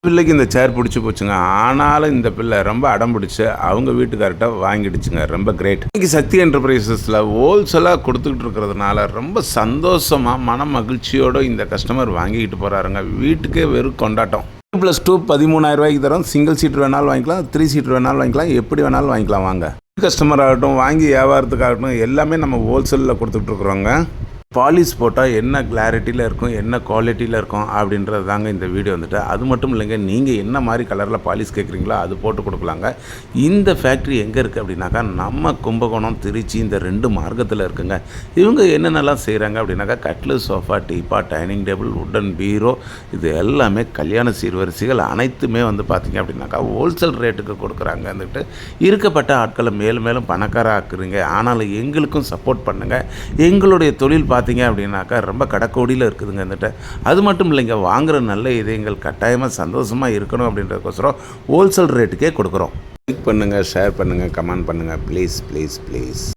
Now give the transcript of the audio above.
பிள்ளைக்கு இந்த சேர் பிடிச்சி போச்சுங்க. ஆனாலும் இந்த பிள்ளை ரொம்ப அடம் பிடிச்சி அவங்க வீட்டுக்கார்ட்ட வாங்கிடுச்சுங்க. ரொம்ப கிரேட். இன்றைக்கி சக்தி என்டர்பிரைசஸில் ஹோல்சேலாக கொடுத்துக்கிட்டு இருக்கிறதுனால ரொம்ப சந்தோஷமாக மன மகிழ்ச்சியோடு இந்த கஸ்டமர் வாங்கிக்கிட்டு போகிறாருங்க. வீட்டுக்கே வெறும் கொண்டாட்டம். 2+2 13,000 தரோம். சிங்கிள் சீட்டர் வேணாலும் வாங்கிக்கலாம், 3 சீட்டர் வேணாலும் வாங்கிக்கலாம், எப்படி வேணாலும் வாங்கிக்கலாம். வாங்க, கஸ்டமர் ஆகட்டும், வாங்கி வியாபாரத்துக்காகட்டும், எல்லாமே நம்ம ஹோல்சேலில் கொடுத்துட்ருக்குறோங்க. பாலிஷ் போட்டால் என்ன கிளாரிட்டியில் இருக்கும், என்ன குவாலிட்டியில் இருக்கும் அப்படின்றது தாங்க இந்த வீடியோ வந்துட்டு. அது மட்டும் இல்லைங்க, நீங்கள் என்ன மாதிரி கலரில் பாலிஷ் கேட்குறீங்களோ அது போட்டு கொடுக்கலாங்க. இந்த ஃபேக்ட்ரி எங்கே இருக்குது அப்படின்னாக்கா நம்ம கும்பகோணம், திருச்சி இந்த 2 மார்க்கத்தில் இருக்குங்க. இவங்க என்னென்னலாம் செய்கிறாங்க அப்படின்னாக்கா கட்லு, சோஃபா, டீப்பா, டைனிங் டேபிள், உட்டன் பீரோ, இது எல்லாமே கல்யாண சீர்வரிசைகள் அனைத்துமே வந்து பார்த்திங்க அப்படின்னாக்கா ஹோல்சேல் ரேட்டுக்கு கொடுக்குறாங்க. வந்துட்டு இருக்கப்பட்ட ஆட்களை மேலும் மேலும் பணக்கார ஆக்குறீங்க. ஆனாலும் எங்களுக்கும் சப்போர்ட் பண்ணுங்கள். எங்களுடைய தொழில் பார்த்தீங்க அப்படின்னாக்கா ரொம்ப கடைக்கோடியில் இருக்குதுங்க. வந்துட்டு அது மட்டும் இல்லைங்க, வாங்குகிற நல்ல இதயங்கள் கட்டாயமாக சந்தோஷமாக இருக்கணும் அப்படின்றதுக்கோசரம் ஹோல்சேல் ரேட்டுக்கே கொடுக்குறோம். லைக் பண்ணுங்கள், ஷேர் பண்ணுங்கள், கமெண்ட் பண்ணுங்கள். Please please please.